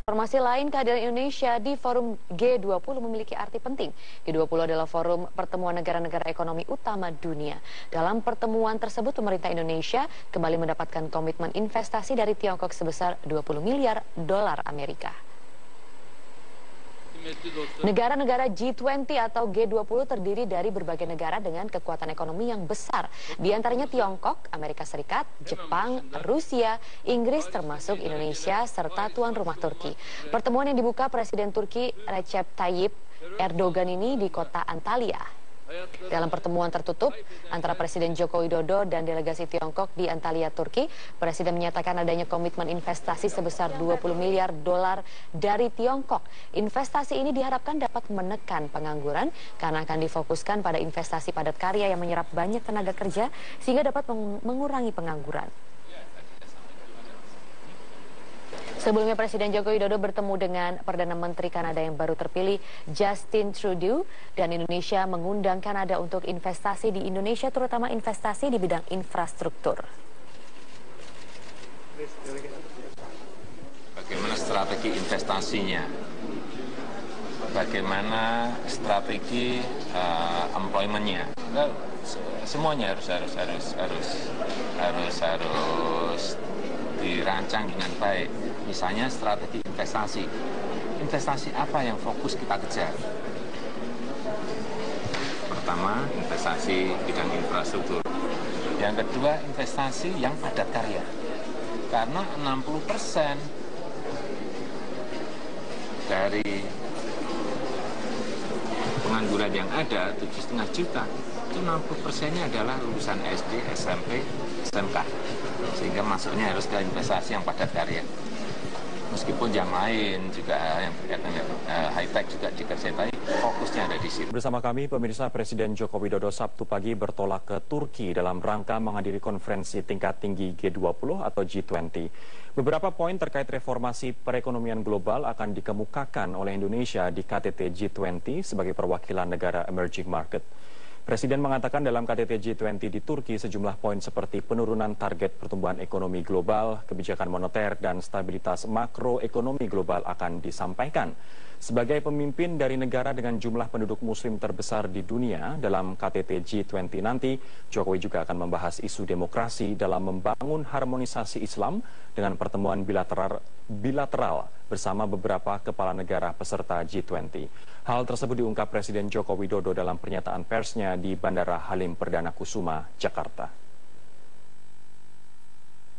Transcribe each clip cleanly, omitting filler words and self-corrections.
Informasi lain, kehadiran Indonesia di forum G20 memiliki arti penting. G20 adalah forum pertemuan negara-negara ekonomi utama dunia. Dalam pertemuan tersebut, pemerintah Indonesia kembali mendapatkan komitmen investasi dari Tiongkok sebesar 20 miliar dolar Amerika. Negara-negara G20 atau G20 terdiri dari berbagai negara dengan kekuatan ekonomi yang besar. Di antaranya Tiongkok, Amerika Serikat, Jepang, Rusia, Inggris termasuk Indonesia, serta tuan rumah Turki. Pertemuan yang dibuka Presiden Turki Recep Tayyip Erdogan ini di kota Antalya. Dalam pertemuan tertutup antara Presiden Joko Widodo dan delegasi Tiongkok di Antalya, Turki, Presiden menyatakan adanya komitmen investasi sebesar 20 miliar dolar dari Tiongkok. Investasi ini diharapkan dapat menekan pengangguran karena akan difokuskan pada investasi padat karya yang menyerap banyak tenaga kerja sehingga dapat mengurangi pengangguran. Sebelumnya Presiden Joko Widodo bertemu dengan Perdana Menteri Kanada yang baru terpilih Justin Trudeau, dan Indonesia mengundang Kanada untuk investasi di Indonesia, terutama investasi di bidang infrastruktur. Bagaimana strategi investasinya? Bagaimana strategi employment-nya? Semuanya harus dirancang dengan baik. Misalnya strategi investasi. Investasi apa yang fokus kita kejar? Pertama, investasi bidang infrastruktur. Yang kedua, investasi yang padat karya. Karena 60% dari pengangguran yang ada, 7,5 juta, itu 60%-nya adalah lulusan SD, SMP, SMK. Sehingga masuknya harus ke investasi yang padat karya. Meskipun yang lain juga yang berkaitan dengan high-tech juga dikerjain, tapi fokusnya ada di situ. Bersama kami, pemirsa, Presiden Joko Widodo Sabtu pagi bertolak ke Turki dalam rangka menghadiri konferensi tingkat tinggi G20 atau G20. Beberapa poin terkait reformasi perekonomian global akan dikemukakan oleh Indonesia di KTT G20 sebagai perwakilan negara emerging market. Presiden mengatakan dalam KTT G20 di Turki sejumlah poin seperti penurunan target pertumbuhan ekonomi global, kebijakan moneter, dan stabilitas makroekonomi global akan disampaikan. Sebagai pemimpin dari negara dengan jumlah penduduk muslim terbesar di dunia, dalam KTT G20 nanti, Jokowi juga akan membahas isu demokrasi dalam membangun harmonisasi Islam dengan pertemuan bilateral bersama beberapa kepala negara peserta G20. Hal tersebut diungkap Presiden Joko Widodo dalam pernyataan persnya di Bandara Halim Perdana Kusuma, Jakarta.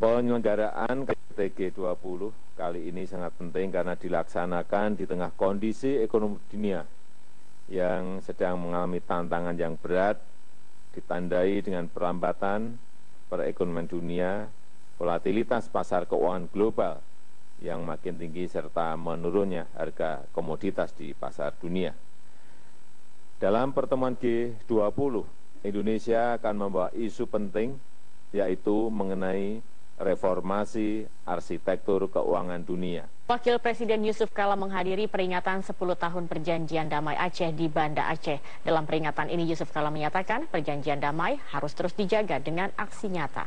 Penyelenggaraan KTT G20 kali ini sangat penting karena dilaksanakan di tengah kondisi ekonomi dunia yang sedang mengalami tantangan yang berat, ditandai dengan perlambatan perekonomian dunia, volatilitas pasar keuangan global yang makin tinggi, serta menurunnya harga komoditas di pasar dunia. Dalam pertemuan G20, Indonesia akan membawa isu penting, yaitu mengenai reformasi arsitektur keuangan dunia. Wakil Presiden Yusuf Kala menghadiri peringatan 10 tahun Perjanjian Damai Aceh di Banda Aceh. Dalam peringatan ini Yusuf Kala menyatakan perjanjian damai harus terus dijaga dengan aksi nyata.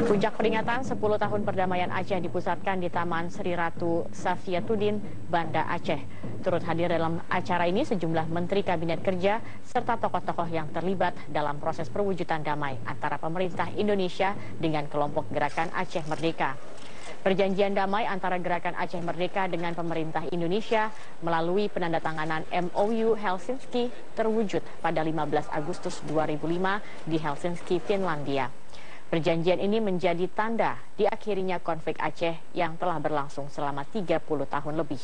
Puncak peringatan 10 tahun perdamaian Aceh dipusatkan di Taman Sri Ratu Safiatuddin, Banda Aceh. Turut hadir dalam acara ini sejumlah Menteri Kabinet Kerja serta tokoh-tokoh yang terlibat dalam proses perwujudan damai antara pemerintah Indonesia dengan kelompok Gerakan Aceh Merdeka. Perjanjian damai antara Gerakan Aceh Merdeka dengan pemerintah Indonesia melalui penandatanganan MOU Helsinki terwujud pada 15 Agustus 2005 di Helsinki, Finlandia. Perjanjian ini menjadi tanda diakhirinya konflik Aceh yang telah berlangsung selama 30 tahun lebih.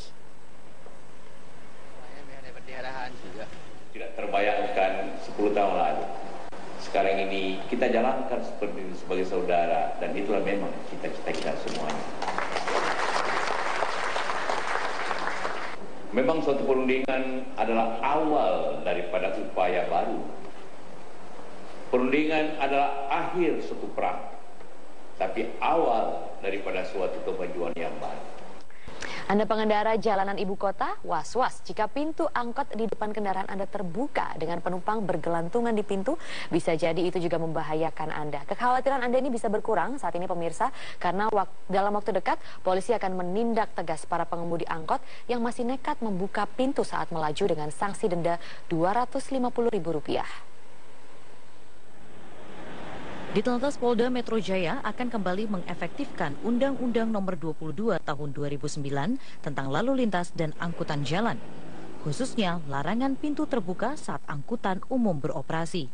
Tidak terbayangkan 10 tahun lalu. Sekarang ini kita jalankan sebagai saudara, dan itulah memang cita-cita kita semuanya. Memang suatu perundingan adalah awal daripada upaya baru. Perundingan adalah akhir suatu perang, tapi awal daripada suatu kemajuan yang baru. Anda pengendara jalanan ibu kota, was-was jika pintu angkot di depan kendaraan Anda terbuka dengan penumpang bergelantungan di pintu, bisa jadi itu juga membahayakan Anda. Kekhawatiran Anda ini bisa berkurang saat ini pemirsa, karena dalam waktu dekat polisi akan menindak tegas para pengemudi angkot yang masih nekat membuka pintu saat melaju dengan sanksi denda Rp250.000. Ditlantas Polda Metro Jaya akan kembali mengefektifkan Undang-Undang Nomor 22 Tahun 2009 tentang lalu lintas dan angkutan jalan, khususnya larangan pintu terbuka saat angkutan umum beroperasi.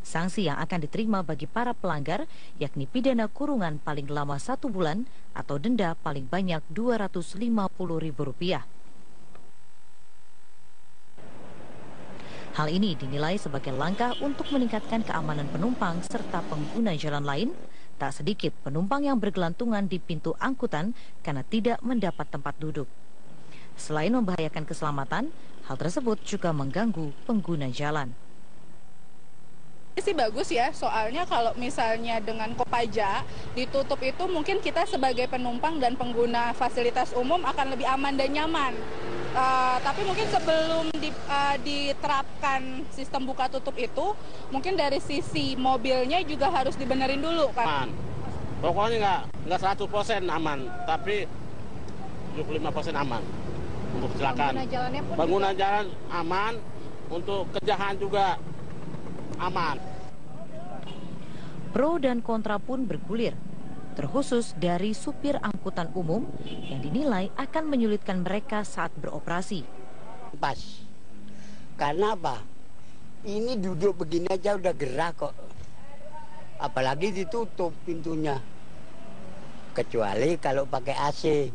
Sanksi yang akan diterima bagi para pelanggar yakni pidana kurungan paling lama 1 bulan atau denda paling banyak Rp250.000. Hal ini dinilai sebagai langkah untuk meningkatkan keamanan penumpang serta pengguna jalan lain. Tak sedikit penumpang yang bergelantungan di pintu angkutan karena tidak mendapat tempat duduk. Selain membahayakan keselamatan, hal tersebut juga mengganggu pengguna jalan. Sih bagus ya, soalnya kalau misalnya dengan Kopaja ditutup itu mungkin kita sebagai penumpang dan pengguna fasilitas umum akan lebih aman dan nyaman. Tapi mungkin sebelum diterapkan sistem buka tutup itu, mungkin dari sisi mobilnya juga harus dibenerin dulu kan. Pokoknya nggak 100% aman, tapi 75% aman untuk kecelakaan. Pengguna jalan aman, untuk kejahan juga aman. Pro dan kontra pun bergulir, terkhusus dari supir angkutan umum yang dinilai akan menyulitkan mereka saat beroperasi. Pas, karena apa? Ini duduk begini aja udah gerak kok, apalagi ditutup pintunya, kecuali kalau pakai AC.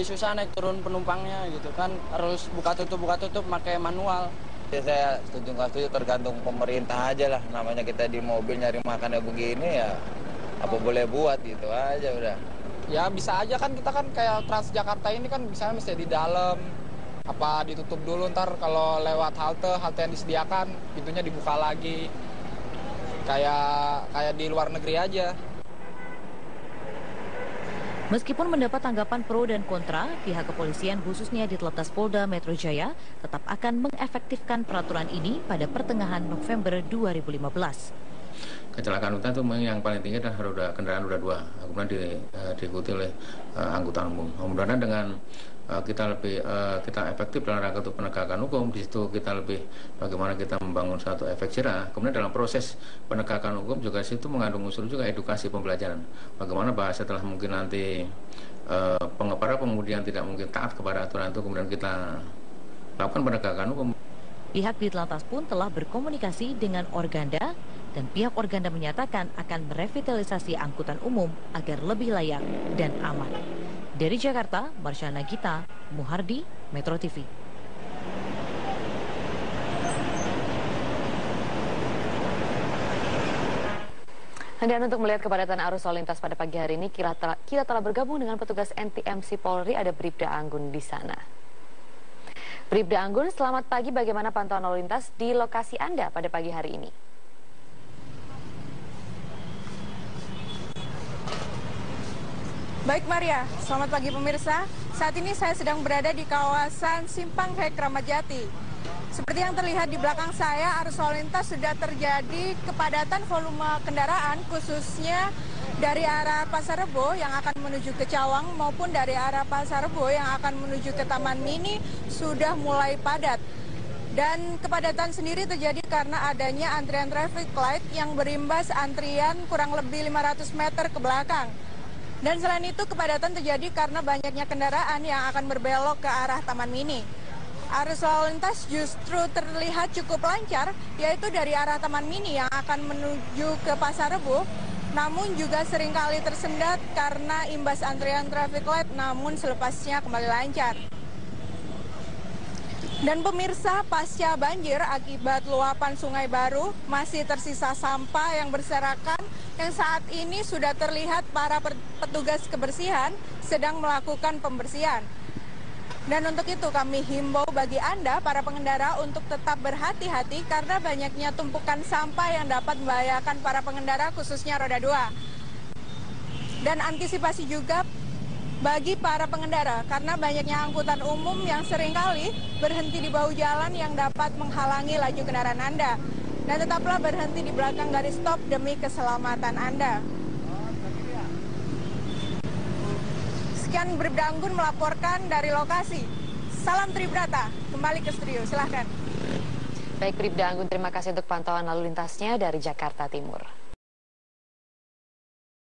Susah naik turun penumpangnya gitu kan, harus buka tutup pakai manual. Saya setuju nggak setuju tergantung pemerintah aja lah, namanya kita di mobil nyari makannya begini ya apa boleh buat gitu aja udah. Ya bisa aja kan, kita kan kayak Transjakarta ini kan misalnya mesti di dalam, apa ditutup dulu, ntar kalau lewat halte yang disediakan pintunya dibuka lagi, kayak di luar negeri aja. Meskipun mendapat tanggapan pro dan kontra, pihak kepolisian khususnya Ditlantas Polda Metro Jaya tetap akan mengefektifkan peraturan ini pada pertengahan November 2015. Kecelakaan hutan itu yang paling tinggi adalah kendaraan roda 2, kemudian diikuti oleh angkutan umum. Mudah-mudahan dengan kita efektif dalam rangka untuk penegakan hukum, di situ kita lebih bagaimana kita membangun satu efek jerah. Kemudian dalam proses penegakan hukum juga situ mengandung unsur juga edukasi pembelajaran. Bagaimana bahasa setelah mungkin nanti para pengemudi yang tidak mungkin taat kepada aturan itu, kemudian kita lakukan penegakan hukum. Pihak Ditlantas pun telah berkomunikasi dengan Organda dan pihak Organda menyatakan akan merevitalisasi angkutan umum agar lebih layak dan aman. Dari Jakarta, Marsha Nagita, Muhardi, Metro TV. Dan untuk melihat kepadatan arus lalu lintas pada pagi hari ini, kita telah bergabung dengan petugas NTMC Polri, ada Bribda Anggun di sana. Bribda Anggun, selamat pagi. Bagaimana pantauan lalu lintas di lokasi Anda pada pagi hari ini? Baik Maria, selamat pagi pemirsa. Saat ini saya sedang berada di kawasan Simpang Hek Kramat Jati. Seperti yang terlihat di belakang saya, arus lalu lintas sudah terjadi kepadatan volume kendaraan, khususnya dari arah Pasar Rebo yang akan menuju ke Cawang maupun dari arah Pasar Rebo yang akan menuju ke Taman Mini sudah mulai padat. Dan kepadatan sendiri terjadi karena adanya antrian traffic light yang berimbas antrian kurang lebih 500 meter ke belakang. Dan selain itu kepadatan terjadi karena banyaknya kendaraan yang akan berbelok ke arah Taman Mini. Arus lalu lintas justru terlihat cukup lancar, yaitu dari arah Taman Mini yang akan menuju ke Pasar Rebo, namun juga seringkali tersendat karena imbas antrian traffic light, namun selepasnya kembali lancar. Dan pemirsa, pasca banjir akibat luapan Sungai Baru, masih tersisa sampah yang berserakan yang saat ini sudah terlihat para petugas kebersihan sedang melakukan pembersihan. Dan untuk itu kami himbau bagi Anda, para pengendara, untuk tetap berhati-hati karena banyaknya tumpukan sampah yang dapat membahayakan para pengendara khususnya roda 2. Dan antisipasi juga bagi para pengendara karena banyaknya angkutan umum yang seringkali berhenti di bahu jalan yang dapat menghalangi laju kendaraan Anda. Dan tetaplah berhenti di belakang garis stop demi keselamatan Anda. Sekian Bribda Anggun melaporkan dari lokasi. Salam Tribrata, kembali ke studio, silahkan. Baik Bribda Anggun, terima kasih untuk pantauan lalu lintasnya dari Jakarta Timur.